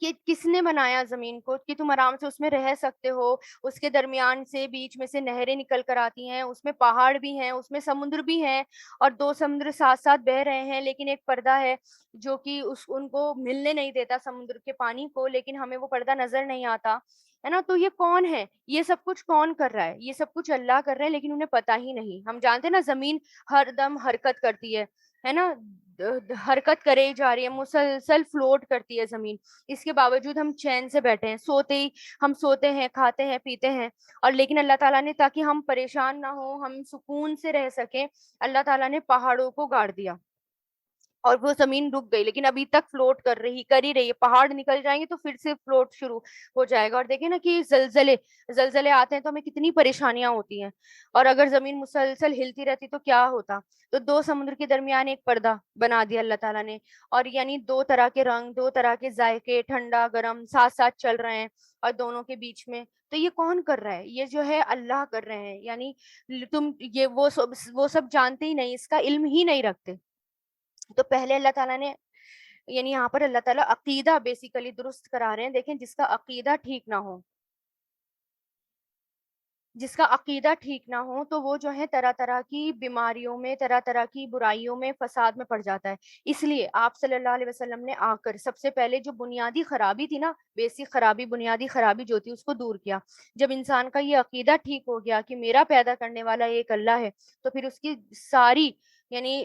کہ کس نے بنایا زمین کو کہ تم آرام سے اس میں رہ سکتے ہو. اس کے درمیان سے بیچ میں سے نہریں نکل کر آتی ہیں, اس میں پہاڑ بھی ہیں, اس میں سمندر بھی ہیں, اور دو سمندر ساتھ ساتھ بہ رہے ہیں, لیکن ایک پردہ ہے جو کہ ان کو ملنے نہیں دیتا سمندر کے پانی کو, لیکن ہمیں وہ پردہ نظر نہیں آتا ہے نا. تو یہ کون ہے, یہ سب کچھ کون کر رہا ہے؟ یہ سب کچھ اللہ کر رہا ہے, لیکن انہیں پتا ہی نہیں. ہم جانتے ہیں نا زمین ہر دم حرکت کرتی ہے نا, حرکت کرے جا رہی ہے, مسلسل فلوٹ کرتی ہے زمین. اس کے باوجود ہم چین سے بیٹھے ہیں, ہم سوتے ہیں, کھاتے ہیں, پیتے ہیں, اور لیکن اللہ تعالیٰ نے تاکہ ہم پریشان نہ ہو, ہم سکون سے رہ سکیں, اللہ تعالیٰ نے پہاڑوں کو گاڑ دیا اور وہ زمین رک گئی, لیکن ابھی تک فلوٹ کر ہی رہی ہے. پہاڑ نکل جائیں گے تو پھر سے فلوٹ شروع ہو جائے گا. اور دیکھیں نا کہ زلزلے آتے ہیں تو ہمیں کتنی پریشانیاں ہوتی ہیں, اور اگر زمین مسلسل ہلتی رہتی تو کیا ہوتا. تو دو سمندر کے درمیان ایک پردہ بنا دیا اللہ تعالیٰ نے, اور یعنی دو طرح کے رنگ, دو طرح کے ذائقے, ٹھنڈا گرم ساتھ ساتھ چل رہے ہیں, اور دونوں کے بیچ میں. تو یہ کون کر رہا ہے؟ یہ جو ہے اللہ کر رہے ہیں. یعنی تم یہ وہ سب جانتے ہی نہیں, اس کا علم ہی نہیں رکھتے. تو پہلے اللہ تعالیٰ نے, یعنی یہاں پر اللہ تعالیٰ عقیدہ بیسیکلی درست کرا رہے ہیں. دیکھیں جس کا عقیدہ ٹھیک نہ ہو تو وہ جو ہے طرح طرح کی بیماریوں میں, طرح طرح کی برائیوں میں, فساد میں پڑ جاتا ہے. اس لیے آپ صلی اللہ علیہ وسلم نے آ کر سب سے پہلے جو بنیادی خرابی تھی نا, بیسک خرابی, بنیادی خرابی جو تھی, اس کو دور کیا. جب انسان کا یہ عقیدہ ٹھیک ہو گیا کہ میرا پیدا کرنے والا ایک اللہ ہے, تو پھر اس کی ساری, یعنی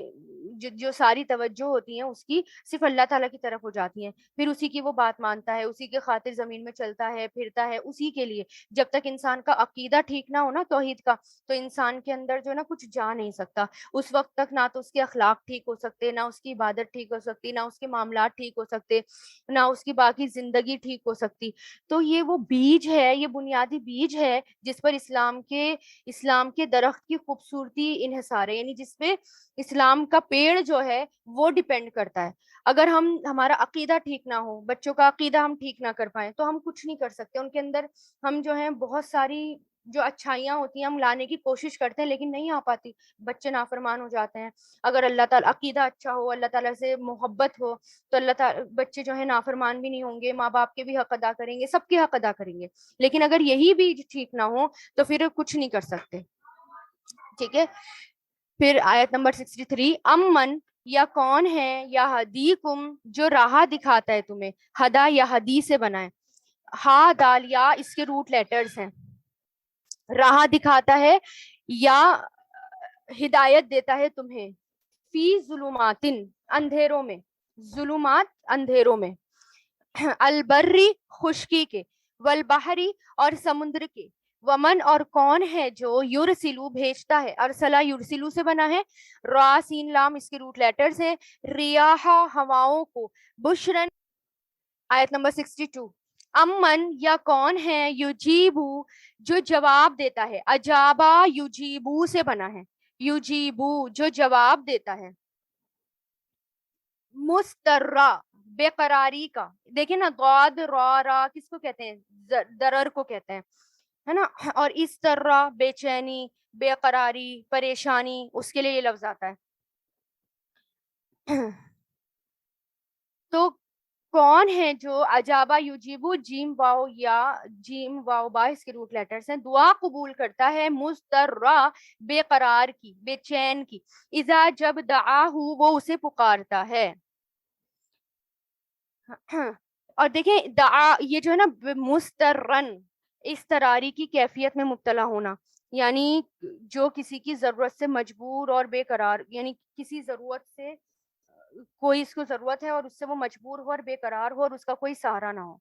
جو ساری توجہ ہوتی ہیں اس کی صرف اللہ تعالیٰ کی طرف ہو جاتی ہیں. پھر اسی کی وہ بات مانتا ہے, اسی کے خاطر زمین میں چلتا ہے, پھرتا ہے, اسی کے لیے. جب تک انسان کا عقیدہ ٹھیک نہ ہو نا توحید کا, تو انسان کے اندر جو ہے نا کچھ جا نہیں سکتا. اس وقت تک نہ تو اس کے اخلاق ٹھیک ہو سکتے, نہ اس کی عبادت ٹھیک ہو سکتی, نہ اس کے معاملات ٹھیک ہو سکتے, نہ اس کی باقی زندگی ٹھیک ہو سکتی. تو یہ وہ بیج ہے, یہ بنیادی بیج ہے جس پر اسلام کے درخت کی خوبصورتی انحصار ہے, یعنی جس پہ اسلام کا پیڑ جو ہے وہ ڈیپینڈ کرتا ہے. اگر ہمارا عقیدہ ٹھیک نہ ہو, بچوں کا عقیدہ ہم ٹھیک نہ کر پائیں, تو ہم کچھ نہیں کر سکتے. ان کے اندر ہم جو ہیں بہت ساری جو اچھائیاں ہوتی ہیں ہم لانے کی کوشش کرتے ہیں, لیکن نہیں آ پاتی. بچے نافرمان ہو جاتے ہیں. اگر اللہ تعالیٰ عقیدہ اچھا ہو, اللہ تعالیٰ سے محبت ہو, تو اللہ تعالیٰ بچے جو ہے نافرمان بھی نہیں ہوں گے, ماں باپ کے بھی حق ادا کریں گے, سب کے حق ادا کریں گے. لیکن اگر یہی بھی ٹھیک نہ ہو تو پھر کچھ نہیں کر سکتے. ٹھیک ہے. پھر آیت نمبر 63, امن یا کون ہے, یا ہدیکم جو راہ دکھاتا ہے تمہیں. ہدا یا ہدی سے بنا ہے, ہا دال یا اس کے روٹ لیٹرز ہیں. راہ دکھاتا ہے یا ہدایت دیتا ہے تمہیں, فی ظلمات اندھیروں میں, ظلمات اندھیروں میں, البری خشکی کے, والبحری اور سمندر کے, ومن اور کون ہے جو یرسلو بھیجتا ہے. ارسلہ یرسلو سے بنا ہے, را سین لام اس کے روٹ لیٹرز ہیں, ریاح ہواؤں کو, بشرن. آیت نمبر 62, امن یا کون ہے, یجیبو جو جواب دیتا ہے. اجابا یجیبو سے بنا ہے, یجیبو جو جواب دیتا ہے. مسترا بے قراری کا, دیکھیں نا ضاد را را کس کو کہتے ہیں, درر کو کہتے ہیں, ہے نا. اور اس طرح بے چینی, بے قراری, پریشانی, اس کے لیے یہ لفظ آتا ہے. تو کون ہے جو اجابا یجیبو, جیم واو یا جیم واو با اس کے روٹ لیٹرز ہیں, دعا قبول کرتا ہے, مسترا بے قرار کی, بے چین کی, اذا جب دعاہو وہ اسے پکارتا ہے. اور دیکھیں دعا, یہ جو ہے نا مسترن, استراری کی کیفیت میں مبتلا ہونا, یعنی جو کسی کی ضرورت سے مجبور اور بے قرار, یعنی کسی ضرورت سے کوئی اس کو ضرورت ہے اور اس سے وہ مجبور ہو اور بے قرار ہو اور اس کا کوئی سہارا نہ ہو,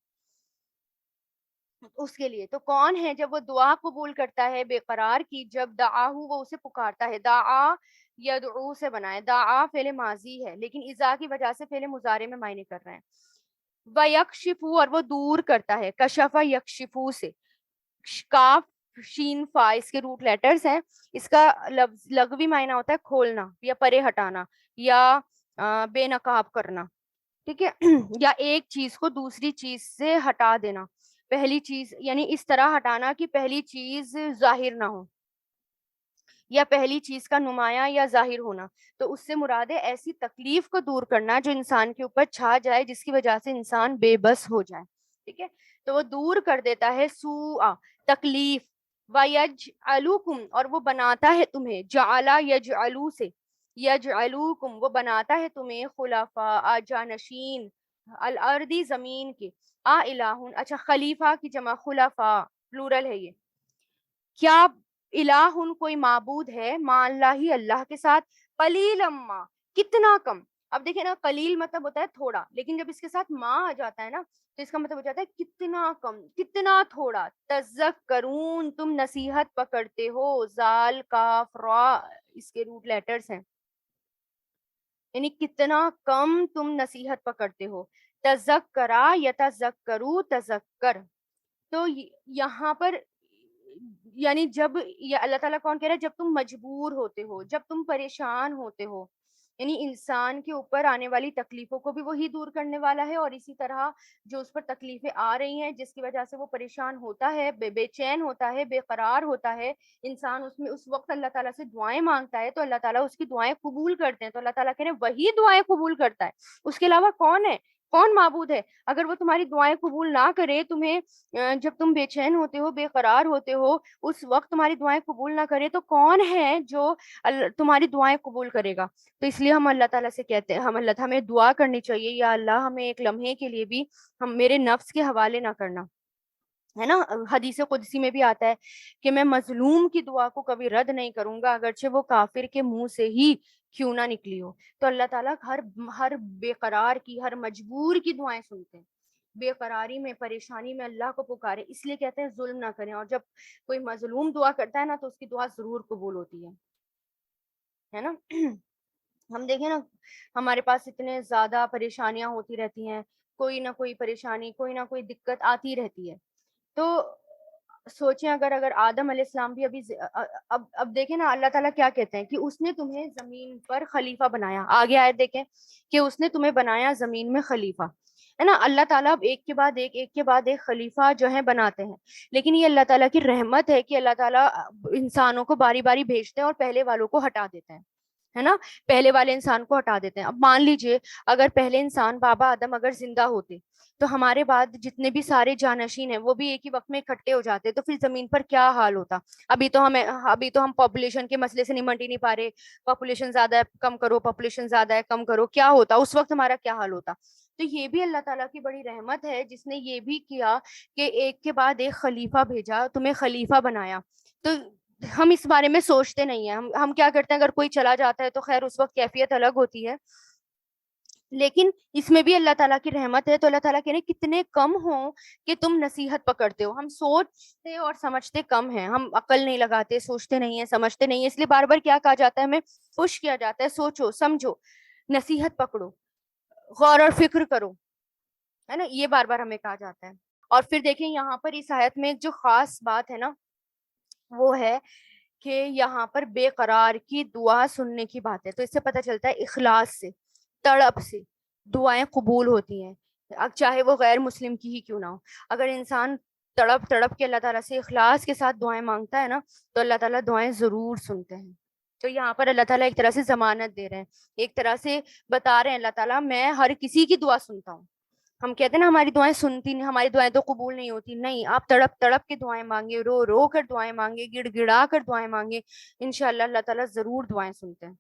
اس کے لیے. تو کون ہے جب وہ دعا قبول کرتا ہے بے قرار کی, جب دعاہو وہ اسے پکارتا ہے. دعا یدعو سے بنا ہے, دعا فعل ماضی ہے لیکن اذا کی وجہ سے فعل مضارع میں معنی کر رہے ہیں. وَيَكْشِفُ اور وہ دور کرتا ہے, کشف یکشفو سے, کاف شین فا اس کے روٹ لیٹرز ہیں. اس کا لغوی معنی ہوتا ہے کھولنا یا پرے ہٹانا یا بے نقاب کرنا, ٹھیک ہے, یا ایک چیز کو دوسری چیز سے ہٹا دینا. پہلی چیز یعنی اس طرح ہٹانا کہ پہلی چیز ظاہر نہ ہو, یا پہلی چیز کا نمایاں یا ظاہر ہونا. تو اس سے مراد ہے ایسی تکلیف کو دور کرنا جو انسان کے اوپر چھا جائے، جس کی وجہ سے انسان بے بس ہو جائے. ٹھیک ہے، تو وہ دور کر دیتا ہے سوء تکلیف. وَيَجْعَلُكُمْ، اور وہ بناتا ہے تمہیں، جعلا یجعلو سے، یجعلوکم وہ بناتا ہے تمہیں، خلفاء جانشین، الارضی زمین کے. الہن، اچھا خلیفہ کی جمع خلفاء پلورل ہے یہ. کیا الہن کوئی معبود ہے، ما اللہ ہی اللہ کے ساتھ، قلیل ما کتنا کم. اب دیکھیں نا، قلیل مطلب ہوتا ہے تھوڑا، لیکن جب اس کے ساتھ ما آ جاتا ہے نا تو اس کا مطلب ہو جاتا ہے کتنا کم، کتنا تھوڑا. تذکرون تم نصیحت پکڑتے ہو، زال کاف را اس کے روٹ لیٹرز ہیں، یعنی کتنا کم تم نصیحت پکڑتے ہو. تذکرا یتذکرو تذکر. تو یہاں پر یعنی جب یہ اللہ تعالیٰ کون کہہ رہا ہے، جب تم مجبور ہوتے ہو، جب تم پریشان ہوتے ہو، یعنی انسان کے اوپر آنے والی تکلیفوں کو بھی وہی دور کرنے والا ہے، اور اسی طرح جو اس پر تکلیفیں آ رہی ہیں جس کی وجہ سے وہ پریشان ہوتا ہے، بے چین ہوتا ہے، بے قرار ہوتا ہے انسان، اس میں اس وقت اللہ تعالیٰ سے دعائیں مانگتا ہے تو اللہ تعالیٰ اس کی دعائیں قبول کرتے ہیں. تو اللہ تعالیٰ کہہ رہے ہیں وہی دعائیں قبول کرتا ہے، اس کے علاوہ کون ہے، کون معبود ہے. اگر وہ تمہاری دعائیں قبول نہ کرے، تمہیں جب تم بے چین ہوتے ہو، بے قرار ہوتے ہو، اس وقت تمہاری دعائیں قبول نہ کرے، تو کون ہے جو تمہاری دعائیں قبول کرے گا. تو اس لیے ہم اللہ تعالیٰ سے کہتے ہیں، ہمیں دعا کرنی چاہیے، یا اللہ ہمیں ایک لمحے کے لیے بھی میرے نفس کے حوالے نہ کرنا. ہے نا، حدیث قدسی میں بھی آتا ہے کہ میں مظلوم کی دعا کو کبھی رد نہیں کروں گا، اگرچہ وہ کافر کے منہ سے ہی کیوں نہ نکلی ہو. تو اللہ تعالیٰ ہر بے قرار کی، ہر مجبور کی دعائیں سنتے ہیں. بے قراری میں، پریشانی میں اللہ کو پکارے، اس لیے کہتے ہیں ظلم نہ کریں. اور جب کوئی مظلوم دعا کرتا ہے نا تو اس کی دعا ضرور قبول ہوتی ہے نا. ہم دیکھیں نا، ہمارے پاس اتنے زیادہ پریشانیاں ہوتی رہتی ہیں، کوئی نہ کوئی پریشانی، کوئی نہ کوئی دقت آتی رہتی ہے. تو سوچیں اگر آدم علیہ السلام بھی اب دیکھیں نا، اللہ تعالیٰ کیا کہتے ہیں کہ اس نے تمہیں زمین پر خلیفہ بنایا. آگے آیت دیکھیں کہ اس نے تمہیں بنایا زمین میں خلیفہ. ہے نا، اللہ تعالیٰ اب ایک کے بعد ایک خلیفہ جو ہے بناتے ہیں. لیکن یہ اللہ تعالیٰ کی رحمت ہے کہ اللہ تعالیٰ انسانوں کو باری باری بھیجتے ہیں اور پہلے والوں کو ہٹا دیتے ہیں. ہے نا، پہلے والے انسان کو ہٹا دیتے ہیں. اب مان لیجئے اگر پہلے انسان بابا آدم اگر زندہ ہوتے تو ہمارے بعد جتنے بھی سارے جانشین ہیں وہ بھی ایک ہی وقت میں اکٹھے ہو جاتے، تو پھر زمین پر کیا حال ہوتا. ابھی تو ہم پاپولیشن کے مسئلے سے نمٹ ہی نہیں پا رہے. پاپولیشن زیادہ ہے، کم کرو، پاپولیشن زیادہ ہے، کم کرو. کیا ہوتا اس وقت، ہمارا کیا حال ہوتا. تو یہ بھی اللہ تعالیٰ کی بڑی رحمت ہے جس نے یہ بھی کیا کہ ایک کے بعد ایک خلیفہ بھیجا، تمہیں خلیفہ بنایا. تو ہم اس بارے میں سوچتے نہیں ہیں. ہم کیا کرتے ہیں، اگر کوئی چلا جاتا ہے تو خیر اس وقت کیفیت الگ ہوتی ہے، لیکن اس میں بھی اللہ تعالیٰ کی رحمت ہے. تو اللہ تعالیٰ کہہ رہے ہیں کتنے کم ہوں کہ تم نصیحت پکڑتے ہو. ہم سوچتے اور سمجھتے کم ہیں، ہم عقل نہیں لگاتے، سوچتے نہیں ہیں، سمجھتے نہیں ہیں. اس لیے بار بار کیا کہا جاتا ہے، ہمیں پش کیا جاتا ہے، سوچو سمجھو، نصیحت پکڑو، غور اور فکر کرو. ہے نا، یہ بار بار ہمیں کہا جاتا ہے. اور پھر دیکھیں یہاں پر اس آیت میں ایک جو خاص بات ہے نا، وہ ہے کہ یہاں پر بے قرار کی دعا سننے کی بات ہے. تو اس سے پتہ چلتا ہے اخلاص سے، تڑپ سے دعائیں قبول ہوتی ہیں، اب چاہے وہ غیر مسلم کی ہی کیوں نہ ہو. اگر انسان تڑپ تڑپ کے اللہ تعالیٰ سے اخلاص کے ساتھ دعائیں مانگتا ہے نا تو اللہ تعالیٰ دعائیں ضرور سنتے ہیں. تو یہاں پر اللہ تعالیٰ ایک طرح سے ضمانت دے رہے ہیں، ایک طرح سے بتا رہے ہیں اللہ تعالیٰ میں ہر کسی کی دعا سنتا ہوں. ہم کہتے ہیں نا ہماری دعائیں سنتی نہیں، ہماری دعائیں تو قبول نہیں ہوتی. نہیں، آپ تڑپ تڑپ کے دعائیں مانگے، رو رو کر دعائیں مانگے، گڑ گڑا کر دعائیں مانگے، انشاءاللہ اللہ تعالیٰ ضرور دعائیں سنتے ہیں.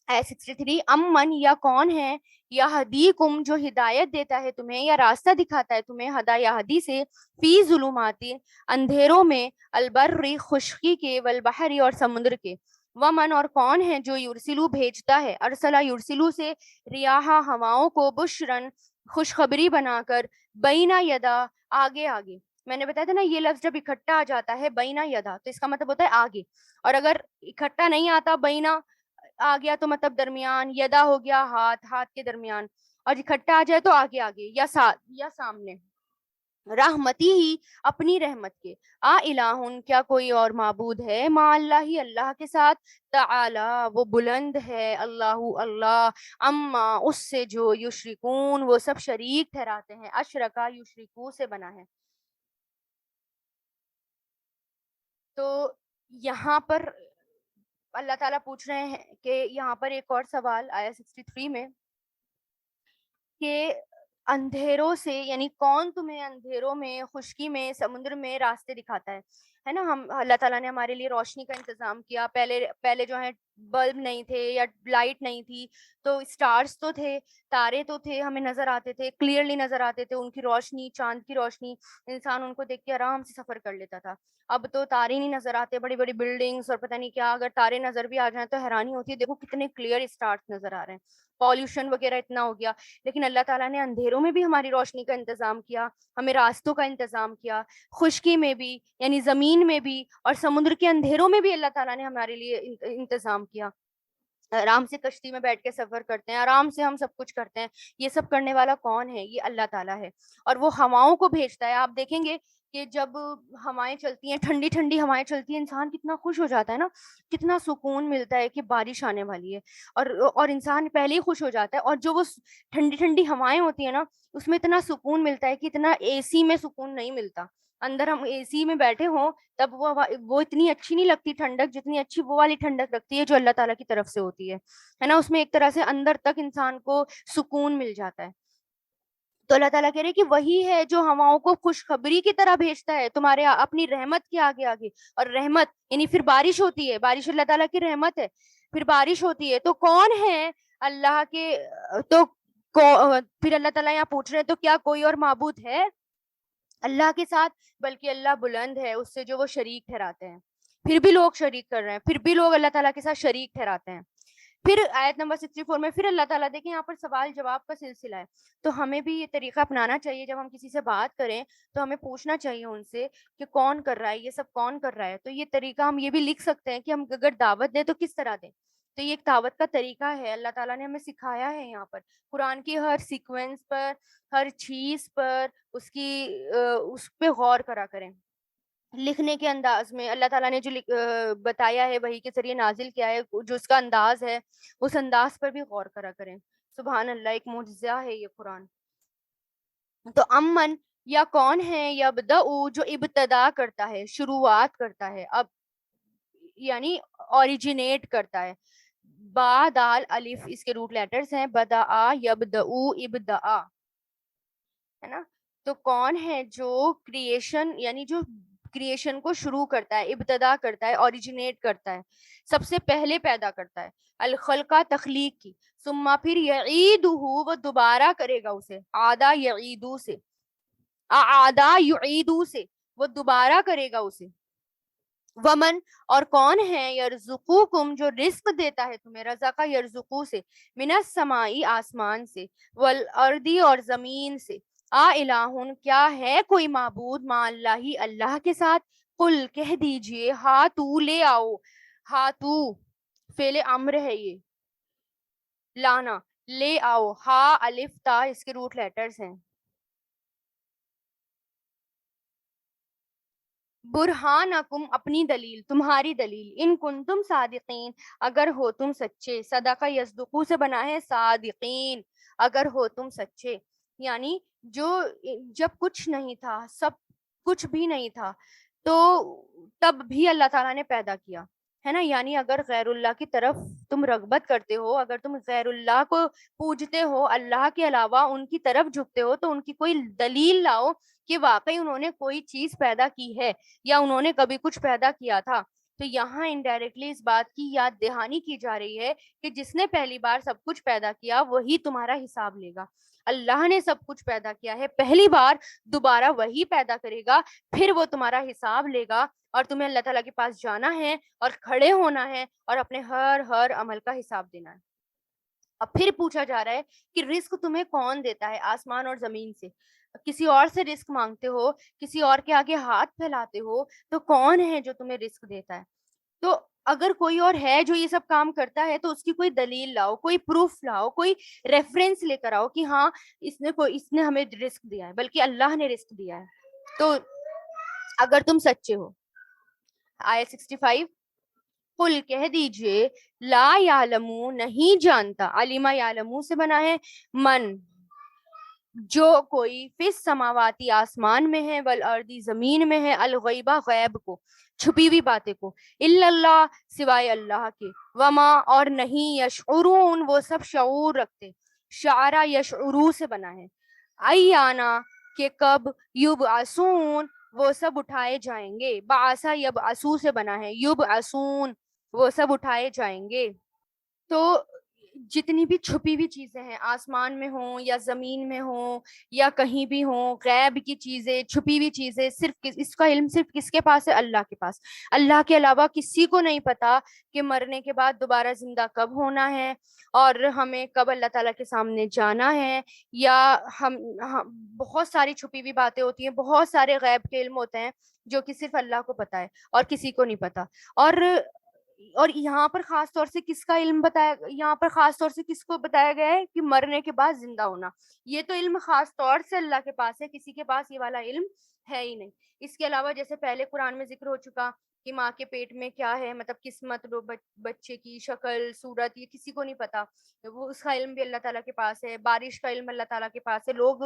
63 امن یا کون ہے، یا ہدیکم جو ہدایت دیتا ہے تمہیں یا راستہ دکھاتا ہے تمہیں، ہدا یا ہدی سے، فی ظلماتی اندھیروں میں، البر خشکی کے، والبحری اور سمندر کے، ومن اور کون ہے جو یرسلو بھیجتا ہے، ارسلہ یرسلو سے، ریاح ہواؤں کو، بشرن خوشخبری بنا کر، بینا یدا آگے آگے. میں نے بتایا تھا نا یہ لفظ جب اکٹھا آ جاتا ہے بینا یدا تو اس کا مطلب ہوتا ہے آگے، اور اگر اکٹھا نہیں آتا بینا آ گیا تو مطلب درمیان، یدا ہو گیا ہاتھ، ہاتھ کے درمیان، اور اکٹھا آ جائے تو آگے آگے یا ساتھ یا سامنے. رحمتی ہی اپنی رحمت کے، الہن کیا کوئی اور معبود ہے، ما اللہ ہی اللہ کے ساتھ، تعالی وہ بلند ہے، اللہ اللہ، اما اس سے جو، یشرکون وہ سب شریک ٹھہراتے ہیں، اشرکا یشرکو سے بنا ہے. تو یہاں پر اللہ تعالیٰ پوچھ رہے ہیں کہ یہاں پر ایک اور سوال آیا 63 میں کہ اندھیروں سے یعنی کون تمہیں اندھیروں میں، خشکی میں، سمندر میں راستے دکھاتا ہے نا. ہم اللہ تعالیٰ نے ہمارے لیے روشنی کا انتظام کیا. پہلے جو ہے بلب نہیں تھے یا لائٹ نہیں تھی تو اسٹارز تو تھے، تارے تو تھے، ہمیں نظر آتے تھے، کلیئرلی نظر آتے تھے. ان کی روشنی، چاند کی روشنی، انسان ان کو دیکھ کے آرام سے سفر کر لیتا تھا. اب تو تارے نہیں نظر آتے، بڑی بڑی بلڈنگز اور پتہ نہیں کیا. اگر تارے نظر بھی آ جائیں تو حیرانی ہوتی ہے، دیکھو کتنے کلیئر اسٹارز نظر آ رہے ہیں. پالوشن وغیرہ اتنا ہو گیا، لیکن اللہ تعالیٰ نے اندھیروں میں بھی ہماری روشنی کا انتظام کیا، ہمیں راستوں کا انتظام کیا. خشکی میں بھی یعنی زمین میں بھی، اور سمندر کے اندھیروں میں بھی اللہ تعالیٰ نے ہمارے لیے انتظام کیا. آرام سے کشتی میں بیٹھ کے سفر کرتے ہیں، آرام سے ہم سب کچھ کرتے ہیں. یہ سب کرنے والا کون ہے؟ یہ اللہ تعالیٰ ہے. اور وہ ہواؤں کو بھیجتا ہے. آپ دیکھیں گے کہ جب ہوائیں چلتی ہیں، ٹھنڈی ٹھنڈی ہوائیں چلتی ہیں، انسان کتنا خوش ہو جاتا ہے نا، کتنا سکون ملتا ہے کہ بارش آنے والی ہے. اور انسان پہلے ہی خوش ہو جاتا ہے. اور جو وہ ٹھنڈی ٹھنڈی ہوائیں ہوتی ہیں نا، اس میں اتنا سکون ملتا ہے کہ اتنا اے سی میں سکون نہیں ملتا. اندر ہم اے سی میں بیٹھے ہوں تب وہ اتنی اچھی نہیں لگتی ٹھنڈک، جتنی اچھی وہ والی ٹھنڈک لگتی ہے جو اللہ تعالیٰ کی طرف سے ہوتی ہے نا. اس میں ایک طرح سے اندر تک انسان کو سکون مل جاتا ہے. تو اللہ تعالیٰ کہہ رہے کہ وہی ہے جو ہواؤں کو خوشخبری کی طرح بھیجتا ہے تمہارے اپنی رحمت کے آگے آگے. اور رحمت یعنی پھر بارش ہوتی ہے، بارش اللہ تعالیٰ کی رحمت ہے، پھر بارش ہوتی ہے. تو کون ہے اللہ کے؟ تو پھر اللہ تعالیٰ یہاں پوچھ رہے ہیں تو کیا کوئی اور معبود ہے اللہ کے ساتھ؟ بلکہ اللہ بلند ہے اس سے جو وہ شریک ٹھہراتے ہیں. پھر بھی لوگ شریک کر رہے ہیں، پھر بھی لوگ اللہ تعالیٰ کے ساتھ شریک ٹھہراتے ہیں. پھر آیت نمبر 64 میں پھر اللہ تعالیٰ، دیکھیں یہاں پر سوال جواب کا سلسلہ ہے. تو ہمیں بھی یہ طریقہ اپنانا چاہیے، جب ہم کسی سے بات کریں تو ہمیں پوچھنا چاہیے ان سے کہ کون کر رہا ہے یہ سب، کون کر رہا ہے. تو یہ طریقہ ہم یہ بھی لکھ سکتے ہیں کہ ہم اگر دعوت دیں تو کس طرح دیں. تو یہ ایک دعوت کا طریقہ ہے، اللہ تعالیٰ نے ہمیں سکھایا ہے. یہاں پر قرآن کی ہر سیکوینس پر، ہر چیز پر اس پہ غور کرا کریں. لکھنے کے انداز میں اللہ تعالیٰ نے جو بتایا ہے، وحی کے ذریعے نازل کیا ہے، جو اس کا انداز ہے، اس انداز پر بھی غور کرا کریں. سبحان اللہ، ایک معجزہ ہے یہ قرآن. تو امن یا کون ہے، یبدؤ جو ابتدا کرتا ہے، شروعات کرتا ہے، اب یعنی اوریجنیٹ کرتا ہے. با دال الف اس کے روٹ لیٹرز ہیں، بدآ یبدؤ ابدآ، ہے نا. تو کون ہے جو کریشن یعنی جو کریشن کو شروع کرتا ہے، ابتدا کرتا ہے، اوریجنیٹ کرتا ہے، سب سے پہلے پیدا کرتا ہے. الخلقہ تخلیق کی، ثم پھر یعیدہ وہ دوبارہ کرے گا اسے، عادا یعیدو سے، اعادا یعیدو سے وہ دوبارہ کرے گا اسے. ومن اور کون ہے، یرزقوکم جو رزق دیتا ہے تمہیں، رزقہ یرزقو سے، من السمائی آسمان سے، والارضی اور زمین سے. الہن کیا ہے کوئی معبود، مع اللہ اللہ کے ساتھ. قل کہہ دیجئے، ہاتو لے آؤ، ہاتو فعل امر ہے، یہ لانا، لے آؤ، ہا الف تا اس کے روٹ لیٹرز ہیں. برہانکم اپنی دلیل، تمہاری دلیل، ان کنتم صادقین اگر ہو تم سچے. صدقہ یصدقو سے بنا ہے صادقین، اگر ہو تم سچے. یعنی جب کچھ نہیں تھا، سب کچھ بھی نہیں تھا، تو تب بھی اللہ تعالیٰ نے پیدا کیا ہے نا. یعنی اگر غیر اللہ کی طرف تم رغبت کرتے ہو، اگر تم غیر اللہ کو پوجتے ہو، اللہ کے علاوہ ان کی طرف جھکتے ہو، تو ان کی کوئی دلیل لاؤ کہ واقعی انہوں نے کوئی چیز پیدا کی ہے یا انہوں نے کبھی کچھ پیدا کیا تھا. تو یہاں انڈائریکٹلی اس بات کی یاد دہانی کی جا رہی ہے کہ جس نے پہلی بار سب کچھ پیدا کیا وہی تمہارا حساب لے گا. اللہ نے سب کچھ پیدا کیا ہے پہلی بار، دوبارہ وہی پیدا کرے گا، پھر وہ تمہارا حساب لے گا، اور تمہیں اللہ تعالیٰ کے پاس جانا ہے اور کھڑے ہونا ہے اور اپنے ہر عمل کا حساب دینا ہے. اب پھر پوچھا جا رہا ہے کہ رزق تمہیں کون دیتا ہے آسمان اور زمین سے. کسی اور سے رزق مانگتے ہو، کسی اور کے آگے ہاتھ پھیلاتے ہو، تو کون ہے جو تمہیں رزق دیتا ہے؟ تو اگر کوئی اور ہے جو یہ سب کام کرتا ہے تو اس کی کوئی دلیل لاؤ، کوئی پروف لاؤ، کوئی ریفرنس لے کر آؤ کہ ہاں اس نے ہمیں رزق دیا ہے، بلکہ اللہ نے رزق دیا ہے. تو اگر تم سچے ہو. آیت 65، قل کہہ دیجئے، لا یعلمو نہیں جانتا، علمہ یعلمو سے بنا ہے من، جو کوئی فis سماواتی آسمان میں ہے والارضی زمین میں ہے الغیبہ غیب کو چھپی ہوئی باتیں کو الا اللہ سوائے اللہ کے وما اور نہیں یشعرون وہ سب شعور رکھتے شعرا یشعرو سے بنا ہے ایانا کہ کب یبعثون وہ سب اٹھائے جائیں گے بعثا یبعثو سے بنا ہے یبعثون وہ سب اٹھائے جائیں گے تو جتنی بھی چھپی ہوئی چیزیں ہیں آسمان میں ہوں یا زمین میں ہوں یا کہیں بھی ہوں غیب کی چیزیں چھپی ہوئی چیزیں صرف اس کا علم صرف کس کے پاس ہے اللہ کے پاس اللہ کے علاوہ کسی کو نہیں پتا کہ مرنے کے بعد دوبارہ زندہ کب ہونا ہے اور ہمیں کب اللہ تعالیٰ کے سامنے جانا ہے یا ہم بہت ساری چھپی ہوئی باتیں ہوتی ہیں بہت سارے غیب کے علم ہوتے ہیں جو کہ صرف اللہ کو پتا ہے اور کسی کو نہیں پتا اور یہاں پر خاص طور سے کس کا علم بتایا یہاں پر خاص طور سے کس کو بتایا گیا ہے کہ مرنے کے بعد زندہ ہونا یہ تو علم خاص طور سے اللہ کے پاس ہے کسی کے پاس یہ والا علم ہے ہی نہیں اس کے علاوہ جیسے پہلے قرآن میں ذکر ہو چکا کہ ماں کے پیٹ میں کیا ہے مطلب قسمت بچے کی شکل صورت یہ کسی کو نہیں پتا وہ اس کا علم بھی اللہ تعالیٰ کے پاس ہے بارش کا علم اللہ تعالیٰ کے پاس ہے لوگ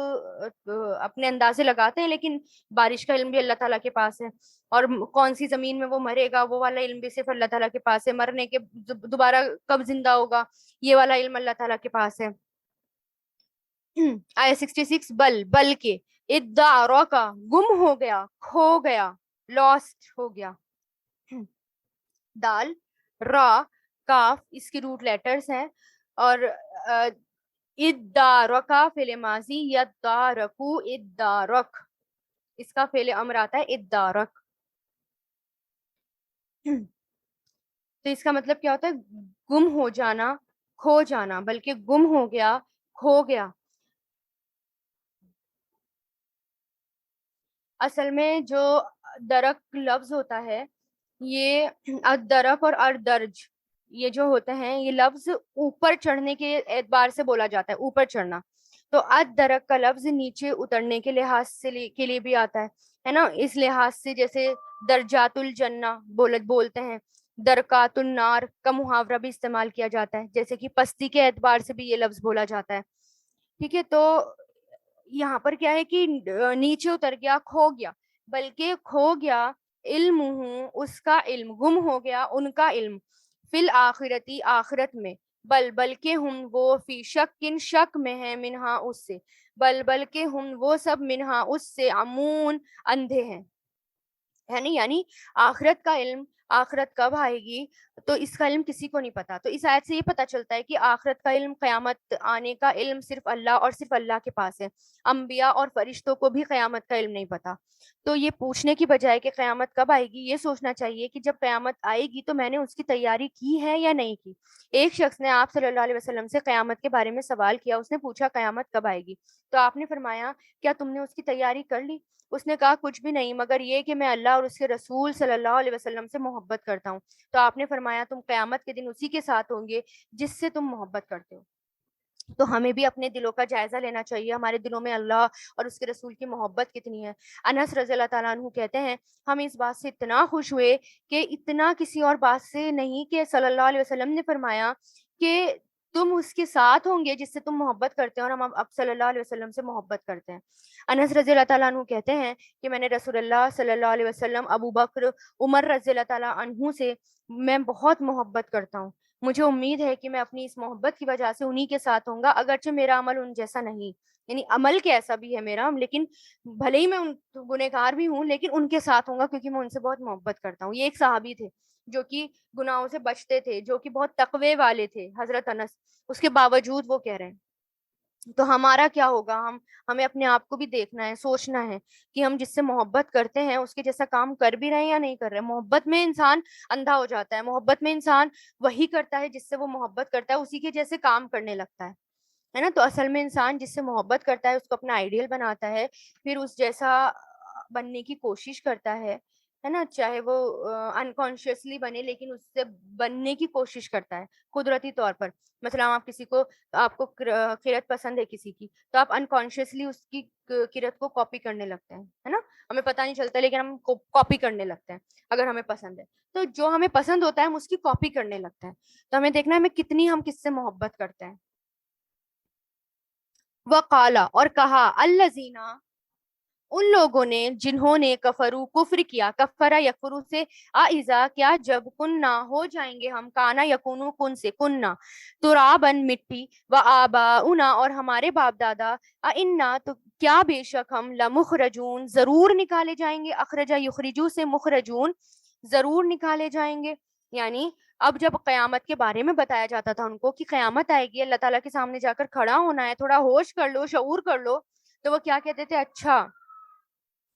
اپنے اندازے لگاتے ہیں لیکن بارش کا علم بھی اللہ تعالیٰ کے پاس ہے اور کون سی زمین میں وہ مرے گا وہ والا علم بھی صرف اللہ تعالیٰ کے پاس ہے مرنے کے دوبارہ کب زندہ ہوگا یہ والا علم اللہ تعالیٰ کے پاس ہے آیا 66 بل کے ادعا کا گم ہو گیا کھو گیا لاسٹ ہو گیا دال را کاف اس کی روٹ لیٹرز ہیں اور ادارکا فعل ماضی یدارکو ادارک اس کا فعل امر آتا ہے ادارک تو اس کا مطلب کیا ہوتا ہے گم ہو جانا کھو جانا بلکہ گم ہو گیا کھو گیا اصل میں جو درک لفظ ہوتا ہے یہ ادرک اور اردرج یہ جو ہوتے ہیں یہ لفظ اوپر چڑھنے کے اعتبار سے بولا جاتا ہے اوپر چڑھنا تو ادرک کا لفظ نیچے اترنے کے لحاظ سے کے لیے بھی آتا ہے نا اس لحاظ سے جیسے درجات الجنہ بولتے ہیں درکات النار کا محاورہ بھی استعمال کیا جاتا ہے جیسے کہ پستی کے اعتبار سے بھی یہ لفظ بولا جاتا ہے ٹھیک ہے تو یہاں پر کیا ہے کہ نیچے اتر گیا کھو گیا بلکہ کھو گیا علم ہوں اس کا علم گم ہو گیا ان کا علم فی الآخرتی آخرت میں بلکہ ہم وہ فی شک شک میں ہے منہا اس سے بلکہ ہم وہ سب منہا اس سے امون اندھے ہیں یعنی آخرت کا علم آخرت کب آئے گی تو اس کا علم کسی کو نہیں پتا تو اس آیت سے یہ پتا چلتا ہے کہ آخرت کا علم قیامت آنے کا علم صرف اللہ اور صرف اللہ کے پاس ہے انبیاء اور فرشتوں کو بھی قیامت کا علم نہیں پتا تو یہ پوچھنے کی بجائے کہ قیامت کب آئے گی یہ سوچنا چاہیے کہ جب قیامت آئے گی تو میں نے اس کی تیاری کی ہے یا نہیں کی ایک شخص نے آپ صلی اللہ علیہ وسلم سے قیامت کے بارے میں سوال کیا اس نے پوچھا قیامت کب آئے گی تو آپ نے فرمایا کیا تم نے اس کی تیاری کر لی اس نے کہا کچھ بھی نہیں مگر یہ کہ میں اللہ اور اس کے رسول صلی اللہ علیہ وسلم سے محبت کرتا ہوں تو آپ نے فرمایا تم قیامت کے دن اسی کے ساتھ ہوں گے جس سے تم محبت کرتے ہو تو ہمیں بھی اپنے دلوں کا جائزہ لینا چاہیے ہمارے دلوں میں اللہ اور اس کے رسول کی محبت کتنی ہے انس رضی اللہ تعالیٰ عنہ کہتے ہیں ہم اس بات سے اتنا خوش ہوئے کہ اتنا کسی اور بات سے نہیں کہ صلی اللہ علیہ وسلم نے فرمایا کہ تم اس کے ساتھ ہوں گے جس سے تم محبت کرتے ہیں اور ہم اب صلی اللہ علیہ وسلم سے محبت کرتے ہیں انس رضی اللہ تعالیٰ عنہ کہتے ہیں کہ میں نے رسول اللہ صلی اللہ علیہ وسلم ابو بکر عمر رضی اللہ تعالیٰ عنہ سے میں بہت محبت کرتا ہوں مجھے امید ہے کہ میں اپنی اس محبت کی وجہ سے انہی کے ساتھ ہوں گا اگرچہ میرا عمل ان جیسا نہیں یعنی عمل کیسا بھی ہے میرا لیکن بھلے ہی میں گنہگار بھی ہوں لیکن ان کے ساتھ ہوں گا کیونکہ میں ان سے بہت محبت کرتا ہوں یہ ایک صحابی تھے جو کہ گناہوں سے بچتے تھے جو کہ بہت تقوی والے تھے حضرت انس اس کے باوجود وہ کہہ رہے ہیں تو ہمارا کیا ہوگا ہمیں اپنے آپ کو بھی دیکھنا ہے سوچنا ہے کہ ہم جس سے محبت کرتے ہیں اس کے جیسا کام کر بھی رہے ہیں یا نہیں کر رہے محبت میں انسان اندھا ہو جاتا ہے محبت میں انسان وہی کرتا ہے جس سے وہ محبت کرتا ہے اسی کے جیسے کام کرنے لگتا ہے نا تو اصل میں انسان جس سے محبت کرتا ہے اس کو اپنا آئیڈیل بناتا ہے پھر اس جیسا بننے کی کوشش کرتا ہے نا چاہے وہ انکانشیسلی بنے لیکن اس سے بننے کی کوشش کرتا ہے قدرتی طور پر مثلا آپ کو قرت پسند ہے کسی کی تو آپ انکانشیسلی اس کی قرت کو کاپی کرنے لگتے ہیں ہے نا ہمیں پتہ نہیں چلتا لیکن ہم کاپی کرنے لگتے ہیں اگر ہمیں پسند ہے تو جو ہمیں پسند ہوتا ہے ہم اس کی کاپی کرنے لگتے ہیں تو ہمیں دیکھنا ہے ہمیں کتنی ہم کس سے محبت کرتے ہیں وقالا اور کہا الذین ان لوگوں نے جنہوں نے کفرو کفر کیا، کفرا یکفرو سے آئزا کیا جب کننا ہو جائیں گے ہم، کانا یکونو کن سے کننا ترابن مٹی، و آباؤنا اور ہمارے باپ دادا، انا تو کیا بے شک ہم لمخرجون ضرور نکالے جائیں گے، اخرجا یخرجو سے مخرجون ضرور نکالے جائیں گے. یعنی اب جب قیامت کے بارے میں بتایا جاتا تھا ان کو کہ قیامت آئے گی، اللہ تعالیٰ کے سامنے جا کر کھڑا ہونا ہے، تھوڑا ہوش کر لو، شعور کر لو، تو وہ کیا کہتے تھے، اچھا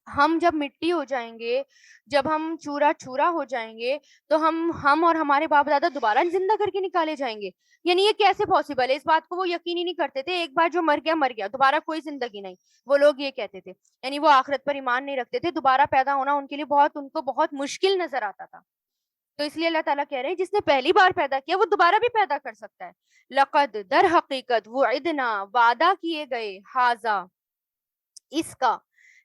ہم جب مٹی ہو جائیں گے، جب ہم چورا چورا ہو جائیں گے، تو ہم اور ہمارے باپ دادا دوبارہ زندہ کر کے نکالے جائیں گے. یعنی یہ کیسے پاسبل ہے؟ اس بات کو وہ یقین ہی نہیں کرتے تھے. ایک بار جو مر گیا مر گیا، دوبارہ کوئی زندگی نہیں، وہ لوگ یہ کہتے تھے. یعنی وہ آخرت پر ایمان نہیں رکھتے تھے، دوبارہ پیدا ہونا ان کے لیے ان کو بہت مشکل نظر آتا تھا. تو اس لیے اللہ تعالیٰ کہہ رہے ہیں جس نے پہلی بار پیدا کیا وہ دوبارہ بھی پیدا کر سکتا ہے. لقد در حقیقت وعدنا وعدہ کیے گئے، ہاذا اس کا،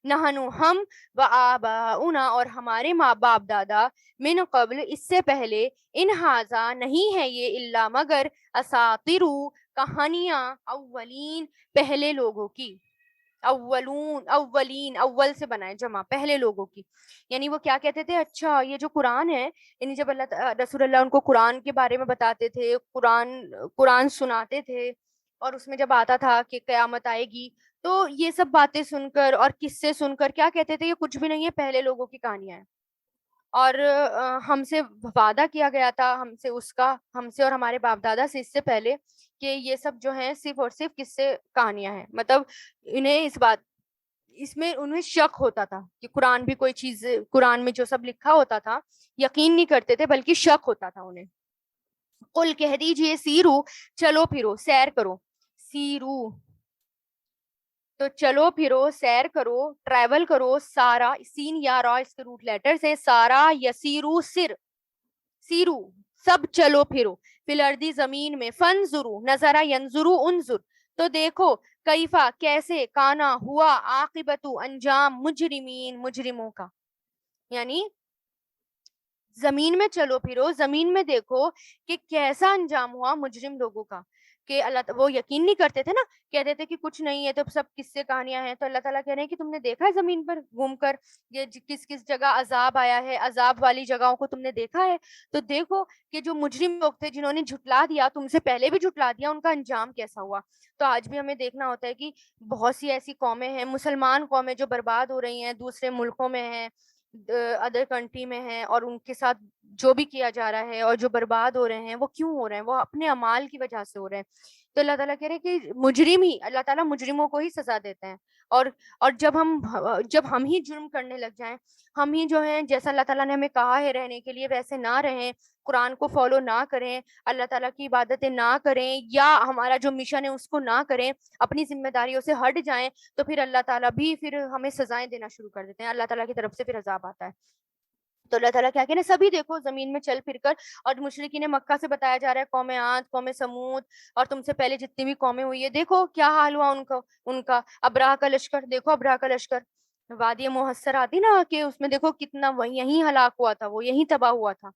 نہنو ہم، و آباؤنا اور ہمارے ماں باپ دادا، من قبل اس سے پہلے، ان ہاذا نہیں ہے یہ، الا مگر، اساطیرو کہانیاں، اولین پہلے لوگوں کی، اولون اولین اول سے بنائے جمع پہلے لوگوں کی. یعنی وہ کیا کہتے تھے، اچھا یہ جو قرآن ہے، یعنی جب رسول اللہ ان کو قرآن کے بارے میں بتاتے تھے، قرآن سناتے تھے، اور اس میں جب آتا تھا کہ قیامت آئے گی، تو یہ سب باتیں سن کر اور قصے سن کر کیا کہتے تھے، یہ کچھ بھی نہیں ہے، پہلے لوگوں کی کہانیاں ہیں. اور ہم سے وعدہ کیا گیا تھا، ہم سے اس کا، ہم سے اور ہمارے باپ دادا سے اس سے پہلے، کہ یہ سب جو ہیں صرف اور صرف قصے کہانیاں ہیں. مطلب انہیں اس میں انہیں شک ہوتا تھا کہ قرآن بھی کوئی چیز، قرآن میں جو سب لکھا ہوتا تھا یقین نہیں کرتے تھے، بلکہ شک ہوتا تھا انہیں. قل کہہ دیجئے، سیرو چلو پھرو، سیر کرو، سیرو تو چلو پھرو، سیر کرو، ٹریول کرو، سارا سین یا را اس کے روٹ لیٹر سے، سارا یسیرو سر، سیرو سب چلو پھرو، فل ارضی زمین میں، فنظرو نظرا، ینظرو انظر تو دیکھو، کیفا کیسے، کانا ہوا، عاقبتو انجام، مجرمین مجرموں کا. یعنی زمین میں چلو پھرو، زمین میں دیکھو کہ کیسا انجام ہوا مجرم لوگوں کا. کہ وہ یقین نہیں کرتے تھے نا، کہتے تھے کہ کچھ نہیں ہے، تو سب قصے کہانیاں ہیں. تو اللہ تعالیٰ کہہ رہے ہیں کہ تم نے دیکھا ہے زمین پر گھوم کر یہ کس کس جگہ عذاب آیا ہے، عذاب والی جگہوں کو تم نے دیکھا ہے. تو دیکھو کہ جو مجرم لوگ تھے جنہوں نے جھٹلا دیا، تم سے پہلے بھی جھٹلا دیا، ان کا انجام کیسا ہوا. تو آج بھی ہمیں دیکھنا ہوتا ہے کہ بہت سی ایسی قومیں ہیں، مسلمان قومیں جو برباد ہو رہی ہیں، دوسرے ملکوں میں ہیں، ادر کنٹری میں ہیں، اور ان کے ساتھ جو بھی کیا جا رہا ہے اور جو برباد ہو رہے ہیں، وہ کیوں ہو رہے ہیں؟ وہ اپنے اعمال کی وجہ سے ہو رہے ہیں. تو اللہ تعالیٰ کہہ رہے ہیں کہ مجرم ہی، اللہ تعالیٰ مجرموں کو ہی سزا دیتے ہیں. اور جب ہم ہی جرم کرنے لگ جائیں، ہم ہی جو ہیں، جیسا اللہ تعالیٰ نے ہمیں کہا ہے رہنے کے لیے ویسے نہ رہیں، قرآن کو فالو نہ کریں، اللہ تعالیٰ کی عبادتیں نہ کریں، یا ہمارا جو مشن ہے اس کو نہ کریں، اپنی ذمہ داریوں سے ہٹ جائیں، تو پھر اللہ تعالیٰ بھی پھر ہمیں سزائیں دینا شروع کر دیتے ہیں. اللہ تعالیٰ کی طرف سے پھر عذاب آتا ہے. تو اللہ تعالیٰ کیا کہنے، سبھی دیکھو زمین میں چل پھر کر. اور مشرکین مکہ سے بتایا جا رہا ہے، قوم عاد، قوم سمود، اور تم سے پہلے جتنی بھی قومیں ہوئی ہے، دیکھو کیا حال ہوا ان کا ابراہ کا لشکر، دیکھو ابراہ کا لشکر، وادی محسر آتی نا، کہ اس میں دیکھو کتنا یہیں ہلاک ہوا تھا، وہ یہیں تباہ ہوا تھا.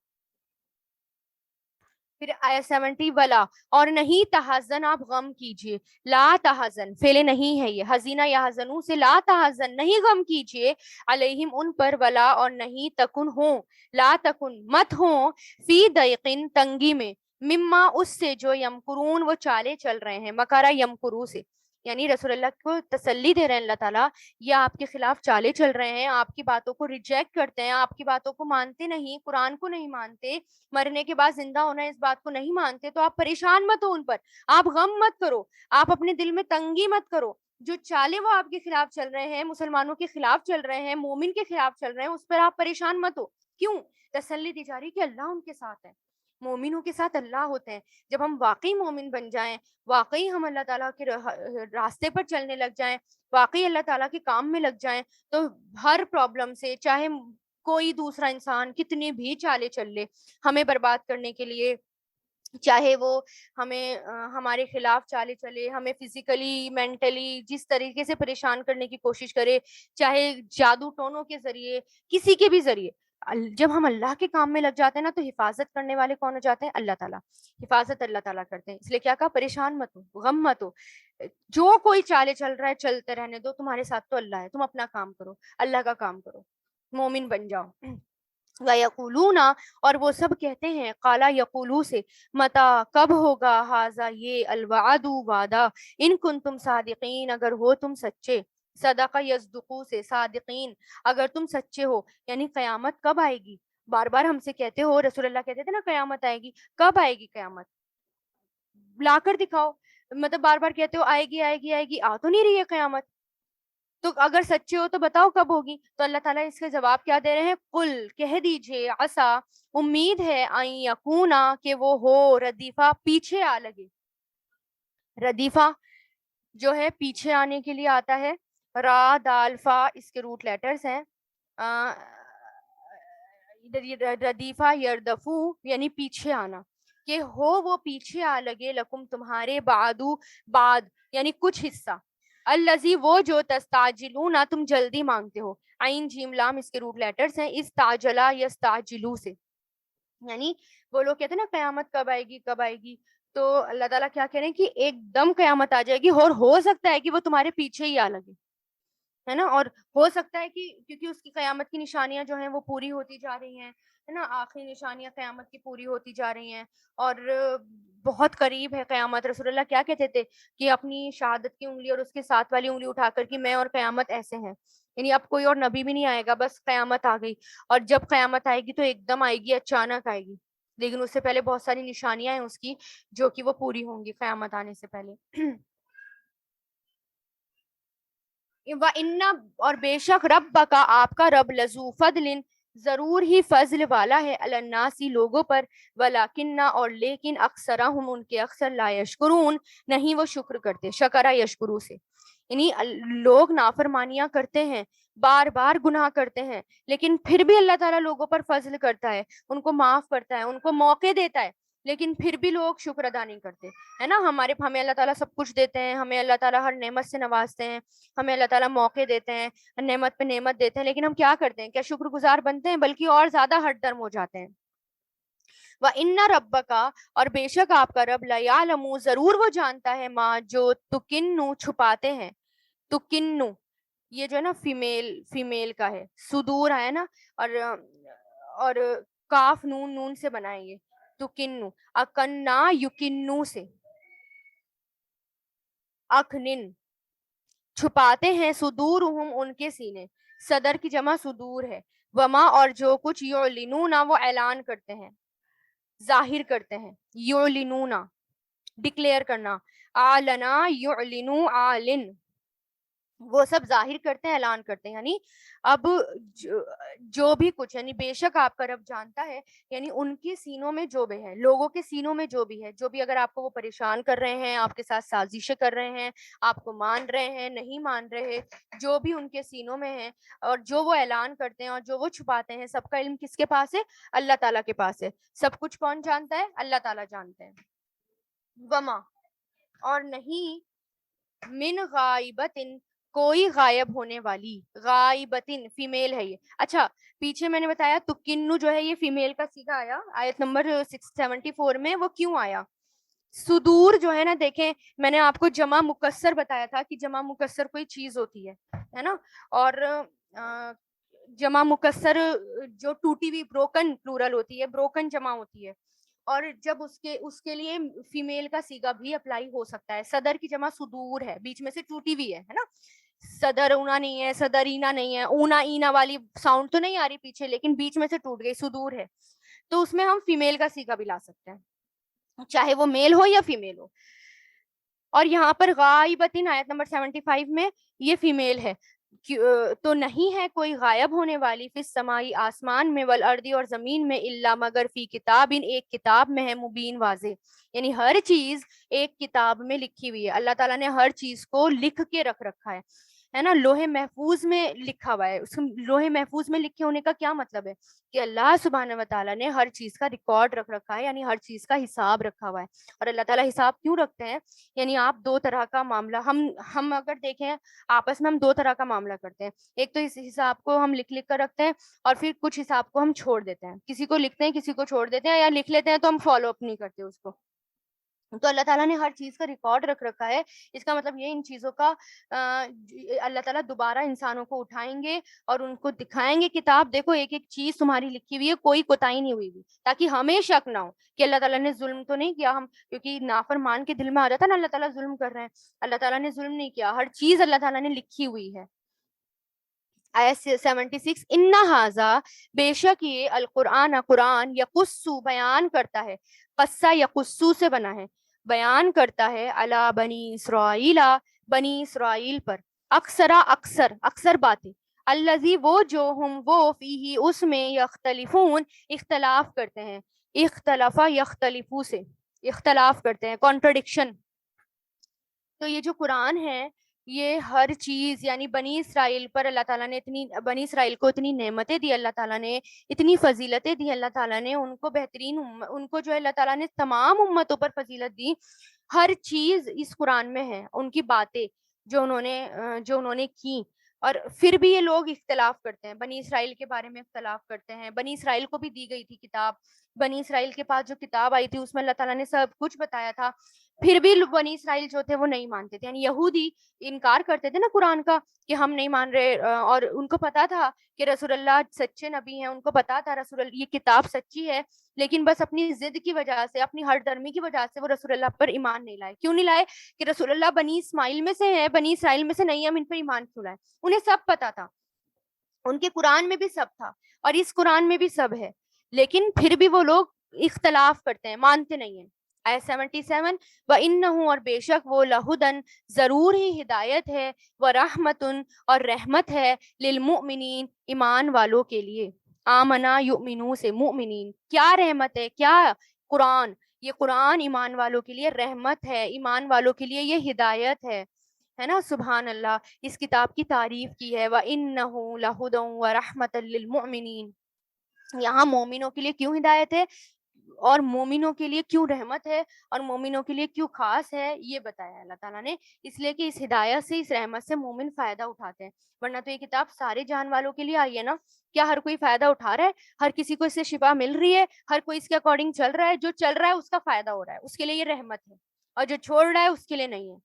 پھر آیا 70 ولا، اور نہیں تحزن، آپ غم کیجئے، لا تحزن فعل نہیں ہے یہ، حزینہ یا حزنوں سے، لا تحزن نہیں غم کیجئے، علیہم ان پر، ولا اور نہیں، تکن ہوں، لا تکن مت ہوں، فی ضیقن تنگی میں، مما اس سے جو، یمکرون وہ چالے چل رہے ہیں، مکارا یمکرو سے. یعنی رسول اللہ کو تسلی دے رہے ہیں اللہ تعالیٰ، یہ آپ کے خلاف چالے چل رہے ہیں، آپ کی باتوں کو ریجیکٹ کرتے ہیں، آپ کی باتوں کو مانتے نہیں، قرآن کو نہیں مانتے، مرنے کے بعد زندہ ہونا ہے اس بات کو نہیں مانتے. تو آپ پریشان مت ہو ان پر، آپ غم مت کرو، آپ اپنے دل میں تنگی مت کرو. جو چالے وہ آپ کے خلاف چل رہے ہیں، مسلمانوں کے خلاف چل رہے ہیں، مومن کے خلاف چل رہے ہیں، اس پر آپ پریشان مت ہو. کیوں؟ تسلی دی جا رہی کہ اللہ ان کے ساتھ ہے، مومنوں کے ساتھ اللہ ہوتے ہیں. جب ہم واقعی مومن بن جائیں، واقعی ہم اللہ تعالیٰ کے راستے پر چلنے لگ جائیں، واقعی اللہ تعالیٰ کے کام میں لگ جائیں، تو ہر پرابلم سے، چاہے کوئی دوسرا انسان کتنی بھی چالے چل لے ہمیں برباد کرنے کے لیے، چاہے وہ ہمیں ہمارے خلاف چالے چلے، ہمیں فزیکلی مینٹلی جس طریقے سے پریشان کرنے کی کوشش کرے، چاہے جادو ٹونوں کے ذریعے، کسی کے بھی ذریعے، جب ہم اللہ کے کام میں لگ جاتے ہیں نا، تو حفاظت کرنے والے کون ہو جاتے ہیں؟ اللہ تعالیٰ. حفاظت اللہ تعالیٰ کرتے ہیں. اس لیے کیا کہا، پریشان مت ہو، غم مت ہو. جو کوئی چالے چل رہا ہے چلتے رہنے دو, تمہارے ساتھ تو اللہ ہے, تم اپنا کام کرو, اللہ کا کام کرو, مومن بن جاؤ. وَيَقُولُونَ, اور وہ سب کہتے ہیں, قالا یقولو سے, متا کب ہوگا, ہاذا یہ, الوعد وعدہ, ان کنتم صادقین اگر ہو تم سچے, صدق یصدقو سے, صادقین اگر تم سچے ہو, یعنی قیامت کب آئے گی. بار بار ہم سے کہتے ہو, رسول اللہ کہتے تھے نا قیامت آئے گی, کب آئے گی قیامت, لا کر دکھاؤ. مطلب بار بار کہتے ہو آئے گی آئے گی آئے گی, آ تو نہیں رہی ہے قیامت, تو اگر سچے ہو تو بتاؤ کب ہوگی. تو اللہ تعالیٰ اس کے جواب کیا دے رہے ہیں, قل کہہ دیجئے, عسا امید ہے, ان یکونا کہ وہ ہو, ردیفہ پیچھے آ لگے. ردیفہ جو ہے پیچھے آنے کے لیے آتا ہے, را دال فا اس کے روٹ لیٹرز ہیں. ردیفہ یردفو یعنی پیچھے آنا, کہ ہو وہ پیچھے آ لگے, لکم تمہارے, بعدو بعد یعنی کچھ حصہ, الذی وہ جو, تستعجلون تم جلدی مانگتے ہو, عین جیم لام اس کے روٹ لیٹرز ہیں, استعجلا یستعجلو سے, یعنی وہ لوگ کہتے ہیں نا قیامت کب آئے گی کب آئے گی, تو اللہ تعالیٰ کیا کہہ رہے ہیں کہ ایک دم قیامت آ جائے گی, اور ہو سکتا ہے کہ وہ تمہارے پیچھے ہی آ لگے, ہے نا, اور ہو سکتا ہے کہ کیونکہ اس کی قیامت کی نشانیاں جو ہیں وہ پوری ہوتی جا رہی ہیں, ہے نا, آخری نشانیاں قیامت کی پوری ہوتی جا رہی ہیں, اور بہت قریب ہے قیامت. رسول اللہ کیا کہتے تھے کہ اپنی شہادت کی انگلی اور اس کے ساتھ والی انگلی اٹھا کر کہ میں اور قیامت ایسے ہیں, یعنی اب کوئی اور نبی بھی نہیں آئے گا, بس قیامت آ گئی, اور جب قیامت آئے گی تو ایک دم آئے گی, اچانک آئے گی, لیکن اس سے پہلے بہت ساری نشانیاں ہیں اس کی جو کہ وہ پوری ہوں گی قیامت آنے سے پہلے. وَإِنَّ اور بے شک ربک آپ کا رب, لذو فضل ضرور ہی فضل والا ہے, علی الناس لوگوں پر, ولیکن اور لیکن, اکثرہم ان کے اکثر, لا یشکرون نہیں وہ شکر کرتے, شکرہ یشکرو سے, یعنی لوگ نافرمانیاں کرتے ہیں, بار بار گناہ کرتے ہیں, لیکن پھر بھی اللہ تعالیٰ لوگوں پر فضل کرتا ہے, ان کو معاف کرتا ہے, ان کو موقع دیتا ہے, لیکن پھر بھی لوگ شکر ادا نہیں کرتے, ہے نا. ہمیں اللہ تعالیٰ سب کچھ دیتے ہیں, ہمیں اللہ تعالیٰ ہر نعمت سے نوازتے ہیں, ہمیں اللہ تعالیٰ موقع دیتے ہیں, نعمت پہ نعمت دیتے ہیں, لیکن ہم کیا کرتے ہیں, کیا شکر گزار بنتے ہیں, بلکہ اور زیادہ ہٹ درم ہو جاتے ہیں. وَإِنَّ رَبَّكَ اور بے شک آپ کا رب, لَيَعْلَمُ ضرور وہ جانتا ہے, ماں جو تُكِنُّ چھپاتے ہیں, تُكِنُّ یہ جو ہے نا فیمیل کا ہے, صدور ہے نا, اور کاف نون نون سے بنائیں گے, تُكِنُّ, اکنّا یُكِنُّ سے, اکنن چھپاتے ہیں, صدورہم ان کے سینے, صدر کی جمع صدور ہے, وما اور جو کچھ, یعلنون وہ اعلان کرتے ہیں, ظاہر کرتے ہیں, یعلنون ڈکلیئر کرنا, اعلنا یعلنو اعلن وہ سب ظاہر کرتے ہیں, اعلان کرتے ہیں, یعنی اب جو بھی کچھ, یعنی بے شک آپ کا رب جانتا ہے, یعنی ان کے سینوں میں جو بھی ہے, لوگوں کے سینوں میں جو بھی ہے, جو بھی اگر آپ کو وہ پریشان کر رہے ہیں, آپ کے ساتھ سازشیں کر رہے ہیں, آپ کو مان رہے ہیں نہیں مان رہے, جو بھی ان کے سینوں میں ہے, اور جو وہ اعلان کرتے ہیں اور جو وہ چھپاتے ہیں, سب کا علم کس کے پاس ہے, اللہ تعالیٰ کے پاس ہے. سب کچھ کون جانتا ہے, اللہ تعالیٰ جانتے ہیں. وما اور نہیں, من غائبتن کوئی غائب ہونے والی, غائبتن فیمیل ہے یہ. اچھا پیچھے میں نے بتایا تکنو جو ہے یہ فیمیل کا صیغہ آیا آیت نمبر 674 میں, وہ کیوں آیا, صدور جو ہے نا, دیکھیں میں نے آپ کو جمع مکسر بتایا تھا کہ جمع مکسر کوئی چیز ہوتی ہے نا, اور جمع مکسر جو ٹوٹی ہوئی بروکن پلورل ہوتی ہے, بروکن جمع ہوتی ہے, اور جب اس کے لیے فیمیل کا صیغہ بھی اپلائی ہو سکتا ہے. صدر کی جمع صدور ہے, بیچ میں سے ٹوٹی ہوئی ہے نا, صدر اونا نہیں ہے, صدر اینا نہیں ہے, اونا اینا والی ساؤنڈ تو نہیں آ رہی پیچھے, لیکن بیچ میں سے ٹوٹ گئی, صدور ہے, تو اس میں ہم فیمیل کا صیغہ بھی لا سکتے ہیں, چاہے وہ میل ہو یا فیمیل ہو. اور یہاں پر غائبتن آیت نمبر 75 میں یہ فیمیل ہے, تو نہیں ہے کوئی غائب ہونے والی, فی السمائی آسمان میں, والارض اور زمین میں, الا مگر فی کتاب ایک کتاب میں ہے, مبین واضح, یعنی ہر چیز ایک کتاب میں لکھی ہوئی ہے. اللہ تعالیٰ نے ہر چیز کو لکھ کے رکھ رکھا ہے نا, لوح محفوظ میں لکھا ہوا ہے. اس لوح محفوظ میں لکھے ہونے کا کیا مطلب ہے, کہ اللہ سبحانہ و تعالیٰ نے ہر چیز کا ریکارڈ رکھ رکھا ہے, یعنی ہر چیز کا حساب رکھا ہوا ہے. اور اللہ تعالیٰ حساب کیوں رکھتے ہیں, یعنی آپ دو طرح کا معاملہ, ہم اگر دیکھیں آپس میں ہم دو طرح کا معاملہ کرتے ہیں. ایک تو اس حساب کو ہم لکھ کر رکھتے ہیں, اور پھر کچھ حساب کو ہم چھوڑ دیتے ہیں, کسی کو لکھتے ہیں کسی کو چھوڑ دیتے ہیں, یا لکھ لیتے ہیں تو ہم فالو اپ نہیں کرتے اس کو, تو اللہ تعالیٰ نے ہر چیز کا ریکارڈ رکھ رکھا ہے. اس کا مطلب یہ ان چیزوں کا اللہ تعالیٰ دوبارہ انسانوں کو اٹھائیں گے اور ان کو دکھائیں گے کتاب، دیکھو ایک ایک چیز تمہاری لکھی ہوئی ہے، کوئی کوتاہی نہیں ہوئی ہوئی، تاکہ ہمیں شک نہ ہو کہ اللہ تعالیٰ نے ظلم تو نہیں کیا. ہم کیونکہ نافرمان کے دل میں آ جاتا نا اللہ تعالیٰ ظلم کر رہے ہیں، اللہ تعالیٰ نے ظلم نہیں کیا، ہر چیز اللہ تعالیٰ نے لکھی ہوئی ہے. آیت 76 ان ھذا بے شک یہ القرآن قرآن یقصو بیان کرتا ہے، قصہ یقصو سے بنا ہے، بیان کرتا ہے علی بنی اسرائیل بنی اسرائیل پر، اکثر باتیں، الذی وہ جو ہم وہ فیہ اس میں یختلفون اختلاف کرتے ہیں، اختلافا یختلفو سے اختلاف کرتے ہیں، کانٹرڈکشن. تو یہ جو قرآن ہے یہ ہر چیز یعنی بنی اسرائیل پر اللہ تعالیٰ نے بنی اسرائیل کو اتنی نعمتیں دی، اللہ تعالیٰ نے اتنی فضیلتیں دی، اللہ تعالیٰ نے ان کو بہترین ان کو جو ہے اللہ تعالیٰ نے تمام امتوں پر فضیلت دی. ہر چیز اس قرآن میں ہے، ان کی باتیں جو انہوں نے کی. اور پھر بھی یہ لوگ اختلاف کرتے ہیں، بنی اسرائیل کے بارے میں اختلاف کرتے ہیں. بنی اسرائیل کو بھی دی گئی تھی کتاب، بنی اسرائیل کے پاس جو کتاب آئی تھی اس میں اللہ تعالیٰ نے سب کچھ بتایا تھا، پھر بھی بنی اسرائیل جو تھے وہ نہیں مانتے تھے. یعنی یہودی انکار کرتے تھے نا قرآن کا کہ ہم نہیں مان رہے، اور ان کو پتا تھا کہ رسول اللہ سچے نبی ہیں، ان کو پتا تھا رسول اللہ یہ کتاب سچی ہے، لیکن بس اپنی ضد کی وجہ سے، اپنی ہر درمی کی وجہ سے وہ رسول اللہ پر ایمان نہیں لائے. کیوں نہیں لائے؟ کہ رسول اللہ بنی اسماعیل میں سے ہے، بنی اسرائیل میں سے نہیں، ہم ان پر ایمان کیوں لائے؟ انہیں سب پتا تھا، ان کے قرآن میں بھی سب تھا اور اس قرآن میں بھی سب ہے، لیکن پھر بھی وہ لوگ اختلاف کرتے ہیں، مانتے نہیں ہیں. آیت 77 وَإِنَّهُ اور بے شک وہ لَهُدًا ضرور ہی ہدایت ہے، وَرَحْمَةٌ اور رحمت ہے، لِلْمُؤْمِنِينَ ایمان والوں کے لیے. آمنا یؤمنو سے مؤمنین، کیا رحمت ہے، کیا قرآن، یہ قرآن ایمان والوں کے لیے رحمت ہے، ایمان والوں کے لیے یہ ہدایت ہے نا. سبحان اللہ، اس کتاب کی تعریف کی ہے وَإِنَّهُ لَهُدًا وَرَحْمَةً لِلْمُؤْمِنِينَ. یہاں مومنوں کے لیے کیوں ہدایت ہے اور مومنوں کے لیے کیوں رحمت ہے اور مومنوں کے لیے کیوں خاص ہے، یہ بتایا اللہ تعالیٰ نے. اس لیے کہ اس ہدایت سے، اس رحمت سے مومن فائدہ اٹھاتے ہیں، ورنہ تو یہ کتاب سارے جان والوں کے لیے آئی ہے نا. کیا ہر کوئی فائدہ اٹھا رہا ہے؟ ہر کسی کو اس سے شفا مل رہی ہے؟ ہر کوئی اس کے اکارڈنگ چل رہا ہے؟ جو چل رہا ہے اس کا فائدہ ہو رہا ہے، اس کے لیے یہ رحمت ہے، اور جو چھوڑ رہا ہے اس کے لیے نہیں ہے.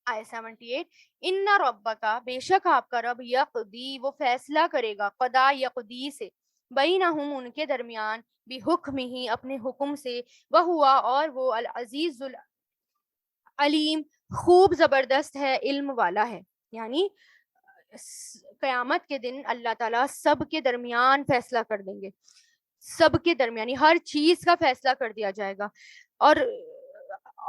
آیت 78 ان ربک بے شک آپ کا رب یقضی وہ فیصلہ کرے گا، قضا یقضی سے، بینہم ان کے درمیان، بحکمہ اپنے حکم سے، وہوا اور وہ العزیز العلیم خوب زبردست ہے، علم والا ہے. یعنی قیامت کے دن اللہ تعالیٰ سب کے درمیان فیصلہ کر دیں گے، سب کے درمیان ہر چیز کا فیصلہ کر دیا جائے گا. اور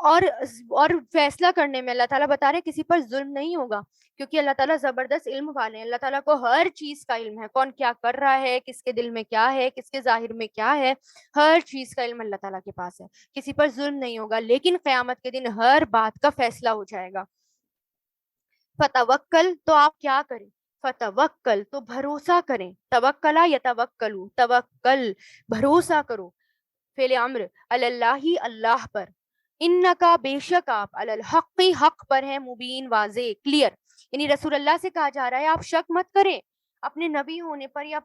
اور فیصلہ کرنے میں اللہ تعالیٰ بتا رہے کسی پر ظلم نہیں ہوگا، کیونکہ اللہ تعالیٰ زبردست علم والے ہیں. اللہ تعالیٰ کو ہر چیز کا علم ہے، کون کیا کر رہا ہے، کس کے دل میں کیا ہے، کس کے ظاہر میں کیا ہے، ہر چیز کا علم اللہ تعالیٰ کے پاس ہے. کسی پر ظلم نہیں ہوگا، لیکن قیامت کے دن ہر بات کا فیصلہ ہو جائے گا. فتوکل تو آپ کیا کریں، فتوکل تو بھروسہ کریں، توکلا یتوکلوا توکل بھروسہ کرو، فعل امر اللہ اللہ پر، انکا بے شک آپ الحق حق پر ہیں، مبین واضح کلیئر. یعنی رسول اللہ سے کہا جا رہا ہے آپ شک مت کریں اپنے نبی ہونے پر یا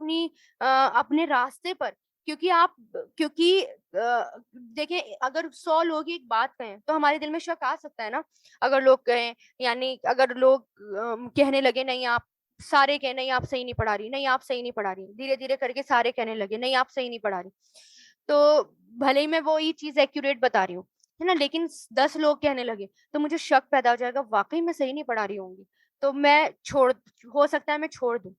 اپنے راستے پر، کیونکہ دیکھیں اگر 100 لوگ ایک بات کہیں تو ہمارے دل میں شک آ سکتا ہے نا. اگر لوگ کہیں، یعنی اگر لوگ کہنے لگے نہیں آپ سارے کہیں نہیں آپ صحیح نہیں پڑھا رہی، نہیں آپ صحیح نہیں پڑھا رہی، دھیرے دھیرے کر کے سارے کہنے لگے نہیں آپ صحیح نہیں پڑھا رہی، تو بھلے ہی میں وہی چیز ایکوریٹ بتا رہی ہوں ہے نا، لیکن 10 لوگ کہنے لگے تو مجھے شک پیدا ہو جائے گا واقعی میں صحیح نہیں پڑھا رہی ہوں گی، تو میں ہو سکتا ہے میں چھوڑ دوں.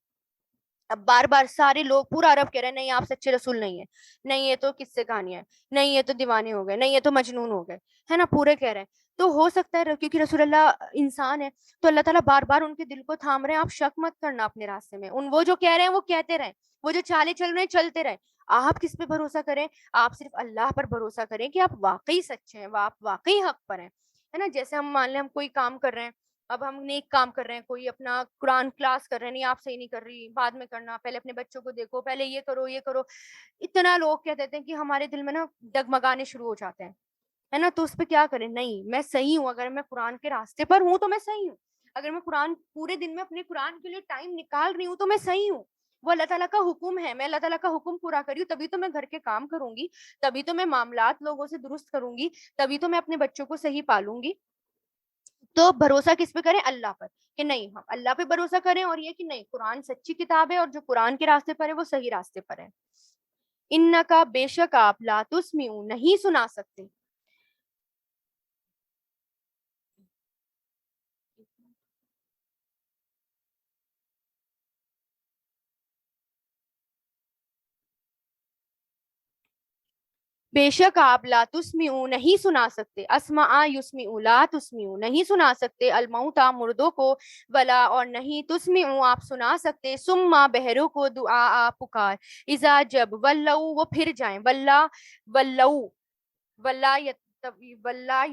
اب بار بار سارے لوگ پورا عرب کہہ رہے ہیں نہیں آپ سچے رسول نہیں ہیں، نہیں یہ تو کس سے کہانیاں ہیں، نہیں یہ تو دیوانے ہو گئے، نہیں یہ تو مجنون ہو گئے، ہے نا، پورے کہہ رہے ہیں. تو ہو سکتا ہے کیونکہ رسول اللہ انسان ہے تو اللہ تعالیٰ بار بار ان کے دل کو تھام رہے ہیں، آپ شک مت کرنا اپنے راستے میں، وہ جو کہہ رہے ہیں وہ کہتے رہیں، وہ جو چالے چل رہے ہیں چلتے رہیں. آپ کس پہ بھروسہ کریں؟ آپ صرف اللہ پر بھروسہ کریں کہ آپ واقعی سچے ہیں، آپ واقعی حق پر ہیں، ہے نا. جیسے ہم مان لیں ہم کوئی کام کر رہے ہیں، اب ہم نیک کام کر رہے ہیں، کوئی اپنا قرآن کلاس کر رہے ہیں، نہیں آپ صحیح نہیں کر رہی، بعد میں کرنا، پہلے اپنے بچوں کو دیکھو، پہلے یہ کرو یہ کرو. اتنا لوگ کہہ دیتے ہیں کہ ہمارے دل میں نا ڈگمگانے شروع ہو جاتے ہیں، ہے نا. تو اس پہ کیا کریں؟ نہیں میں صحیح ہوں، اگر میں قرآن کے راستے پر ہوں تو میں صحیح ہوں، اگر میں قرآن پورے دن میں اپنے قرآن کے لیے ٹائم نکال رہی ہوں تو میں صحیح ہوں، وہ اللہ تعالیٰ کا حکم ہے, میں اللہ تعالیٰ کا حکم پورا کری ہوں, تبھی تو میں گھر کے کام کروں گی, تبھی تو میں معاملات لوگوں سے درست کروں گی, تبھی تو میں اپنے بچوں کو صحیح پالوں گی. تو بھروسہ کس پہ کریں؟ اللہ پر, کہ نہیں ہم اللہ پہ بھروسہ کریں, اور یہ کہ نہیں قرآن سچی کتاب ہے, اور جو قرآن کے راستے پر ہے وہ صحیح راستے پر ہے. انکا بے شک آپ لا تسمعون نہیں سنا سکتے. بے شک آپ لا تسمعوا نہیں سنا سکتے, اسمع یسمع لا تسمعوا نہیں سنا سکتے, الموتى مردوں کو, ولا اور نہیں تسمعوا آپ سنا سکتے, سما بہروں کو دعا پکار, اذا جب ولوا وہ پھر جائیں, ولا ولو ولا ولا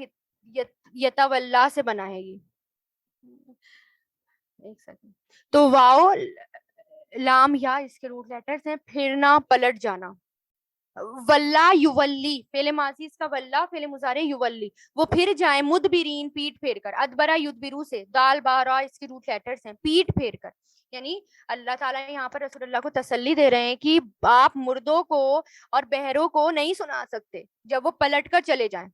یتولا سے بنا ہے یہ, ایک سیکنڈ. تو واؤ لام یا اس کے روٹ لیٹرز ہیں, پھرنا پلٹ جانا. ولا یولی فعل ماضی اس کا, ولا فعل مضارع یولی وہ پھر جائیں, مدبرین پیٹ پھیر کر, ادبرا یدبرو سے, دال بارا اس کے روٹ لیٹرز ہیں, پیٹ پھیر کر. یعنی اللہ تعالیٰ یہاں پر رسول اللہ کو تسلی دے رہے ہیں کہ آپ مردوں کو اور بہروں کو نہیں سنا سکتے جب وہ پلٹ کر چلے جائیں.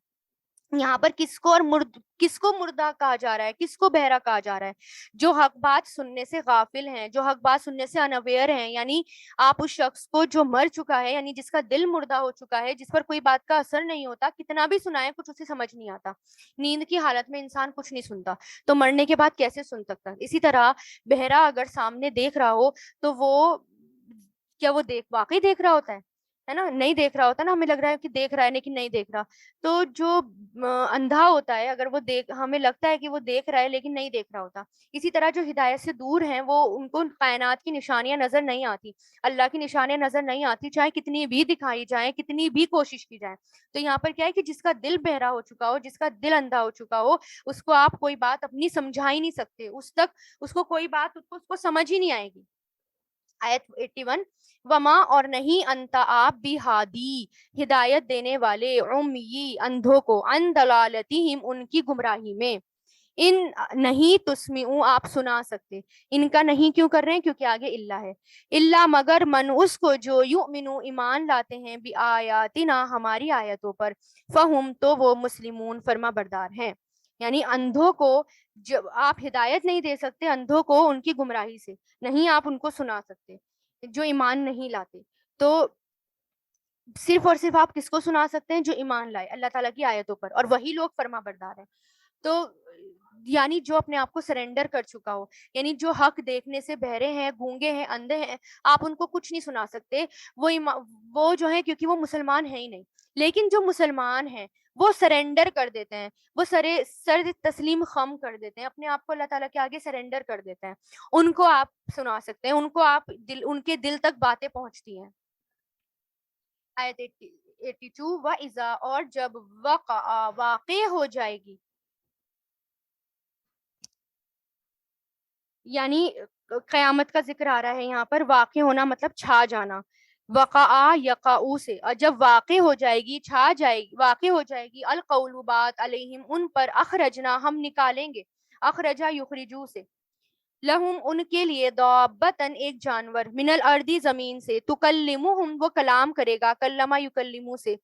یہاں پر کس کو اور کس کو مردہ کہا جا رہا ہے, کس کو بہرا کہا جا رہا ہے؟ جو حق بات سننے سے غافل ہیں, جو حق بات سننے سے انویئر ہیں. یعنی آپ اس شخص کو جو مر چکا ہے, یعنی جس کا دل مردہ ہو چکا ہے, جس پر کوئی بات کا اثر نہیں ہوتا, کتنا بھی سنائے کچھ اسے سمجھ نہیں آتا. نیند کی حالت میں انسان کچھ نہیں سنتا, تو مرنے کے بعد کیسے سن سکتا؟ اسی طرح بہرا اگر سامنے دیکھ رہا ہو تو وہ کیا وہ واقعی دیکھ رہا ہوتا ہے نا, نہیں دیکھ رہا ہوتا نا, ہمیں لگ رہا ہے کہ دیکھ رہا ہے لیکن نہیں دیکھ رہا. تو جو اندھا ہوتا ہے, اگر وہ ہمیں لگتا ہے کہ وہ دیکھ رہا ہے لیکن نہیں دیکھ رہا ہوتا. اسی طرح جو ہدایت سے دور ہیں وہ ان کو کائنات کی نشانیاں نظر نہیں آتی, اللہ کی نشانیاں نظر نہیں آتی, چاہے کتنی بھی دکھائی جائیں, کتنی بھی کوشش کی جائے. تو یہاں پر کیا ہے کہ جس کا دل بہرا ہو چکا ہو, جس کا دل اندھا ہو چکا ہو, اس کو آپ کوئی بات اپنی سمجھا ہی نہیں سکتے, اس کو کوئی بات اس کو سمجھ ہی نہیں آئے گی. آیت 81, وما اور نہیں انت آپ بھی ہادی ہدایت دینے والے, عمی اندھوں کو, ان دلالتہم ان کی گمراہی میں, ان نہیں تسمعوا آپ سنا سکتے. ان کا نہیں کیوں کر رہے ہیں؟ کیونکہ آگے اللہ ہے. اللہ مگر من اس کو جو یؤمنو ایمان لاتے ہیں, بآیاتنا ہماری آیتوں پر, فہم تو وہ مسلمون فرما بردار ہیں. یعنی اندھوں کو جب آپ ہدایت نہیں دے سکتے, اندھوں کو ان کی گمراہی سے نہیں آپ ان کو سنا سکتے جو ایمان نہیں لاتے. تو صرف اور صرف آپ کس کو سنا سکتے ہیں؟ جو ایمان لائے اللہ تعالیٰ کی آیتوں پر, اور وہی لوگ فرما بردار ہیں. تو یعنی جو اپنے آپ کو سرنڈر کر چکا ہو, یعنی جو حق دیکھنے سے بہرے ہیں, گونگے ہیں, اندھے ہیں, آپ ان کو کچھ نہیں سنا سکتے. وہ جو ہیں, کیونکہ وہ مسلمان ہیں ہی نہیں. لیکن جو مسلمان ہیں وہ سرنڈر کر دیتے ہیں, وہ سر تسلیم خم کر دیتے ہیں, اپنے آپ کو اللہ تعالیٰ کے آگے سرنڈر کر دیتے ہیں. ان کو آپ سنا سکتے ہیں, ان کو آپ ان کے دل تک باتیں پہنچتی ہیں. آیت 82, وَإِذَا اور جب واقع ہو جائے گی, یعنی قیامت کا ذکر آ رہا ہے یہاں پر. واقع ہونا مطلب چھا جانا, وقع یقع سے, اور جب واقع ہو جائے گی, چھا جائے گی, واقع ہو جائے گی, القول بات, علیہم ان پر, اخرجنا ہم نکالیں گے, اخرجا یخرجو سے, لہم ان کے لیے, دابتن ایک جانور, من الارضی زمین سے, تکلمہم وہ کلام کرے گا, کلمہ یکلمو سے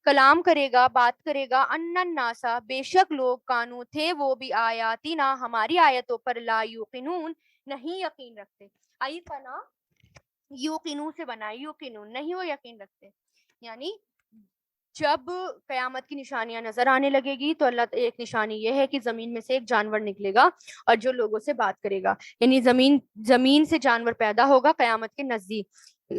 کلام کرے گا, بات کرے گا, ان الناسا بے شک لوگ, کانو تھے وہ, بھی آیاتنا ہماری آیتوں پر, لا یوقنون نہیں یقین رکھتے. آئی پنا یوقنو سے بنا, یوقنون نہیں وہ یقین رکھتے. یعنی جب قیامت کی نشانیاں نظر آنے لگے گی تو اللہ ایک نشانی یہ ہے کہ زمین میں سے ایک جانور نکلے گا اور جو لوگوں سے بات کرے گا, یعنی زمین سے جانور پیدا ہوگا قیامت کے نزدیک.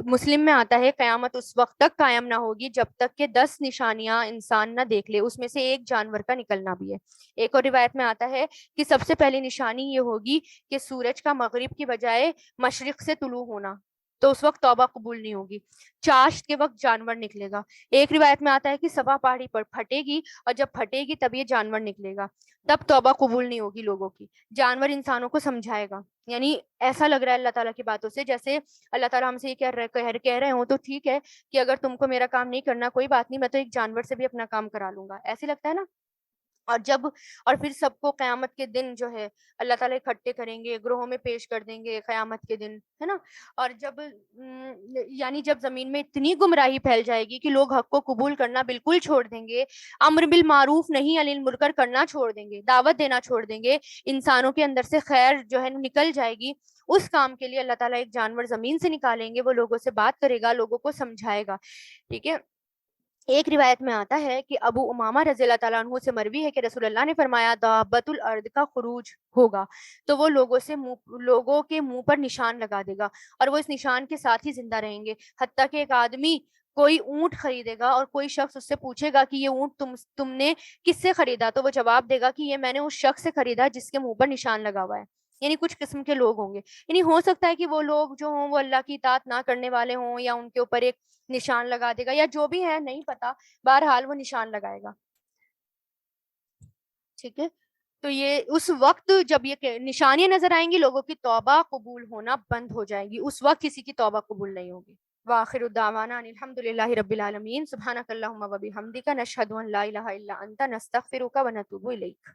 مسلم میں آتا ہے قیامت اس وقت تک قائم نہ ہوگی جب تک کہ 10 نشانیاں انسان نہ دیکھ لے, اس میں سے ایک جانور کا نکلنا بھی ہے. ایک اور روایت میں آتا ہے کہ سب سے پہلی نشانی یہ ہوگی کہ سورج کا مغرب کی بجائے مشرق سے طلوع ہونا, تو اس وقت توبہ قبول نہیں ہوگی. چاشت کے وقت جانور نکلے گا. ایک روایت میں آتا ہے کہ صفا پہاڑی پر پھٹے گی, اور جب پھٹے گی تب یہ جانور نکلے گا, تب توبہ قبول نہیں ہوگی لوگوں کی. جانور انسانوں کو سمجھائے گا. یعنی ایسا لگ رہا ہے اللہ تعالیٰ کی باتوں سے جیسے اللہ تعالیٰ ہم سے یہ کہہ رہے ہوں تو ٹھیک ہے کہ اگر تم کو میرا کام نہیں کرنا کوئی بات نہیں, میں تو ایک جانور سے بھی اپنا کام کرا لوں گا, ایسے لگتا ہے نا. اور پھر سب کو قیامت کے دن جو ہے اللہ تعالیٰ اکٹھے کریں گے، گروہوں میں پیش کر دیں گے قیامت کے دن، ہے نا. اور یعنی جب زمین میں اتنی گمراہی پھیل جائے گی کہ لوگ حق کو قبول کرنا بالکل چھوڑ دیں گے، امر بالمعروف نہیں عن المنکر کرنا چھوڑ دیں گے، دعوت دینا چھوڑ دیں گے، انسانوں کے اندر سے خیر جو ہے نکل جائے گی. اس کام کے لیے اللہ تعالیٰ ایک جانور زمین سے نکالیں گے، وہ لوگوں سے بات کرے گا، لوگوں کو سمجھائے گا. ٹھیک ہے. ایک روایت میں آتا ہے کہ ابو امامہ رضی اللہ تعالیٰ عنہ سے مروی ہے کہ رسول اللہ نے فرمایا دابت الارض کا خروج ہوگا تو وہ لوگوں کے منہ پر نشان لگا دے گا اور وہ اس نشان کے ساتھ ہی زندہ رہیں گے، حتیٰ کہ ایک آدمی کوئی اونٹ خریدے گا اور کوئی شخص اس سے پوچھے گا کہ یہ اونٹ تم نے کس سے خریدا، تو وہ جواب دے گا کہ یہ میں نے اس شخص سے خریدا جس کے منہ پر نشان لگا ہوا ہے. یعنی کچھ قسم کے لوگ ہوں گے، یعنی ہو سکتا ہے کہ وہ لوگ جو ہوں وہ اللہ کی اطاعت نہ کرنے والے ہوں، یا ان کے اوپر ایک نشان لگا دے گا، یا جو بھی ہے نہیں پتا، بہرحال وہ نشان لگائے گا. ٹھیک ہے. تو یہ اس وقت جب یہ نشانیاں نظر آئیں گی، لوگوں کی توبہ قبول ہونا بند ہو جائے گی، اس وقت کسی کی توبہ قبول نہیں ہوگی. وآخر الدعوانا ان الحمد للہ رب العالمین. سبحانک اللہم و بحمدک، نشہد ان لا الہ الا انت، نستغفرک و نتوب الیک.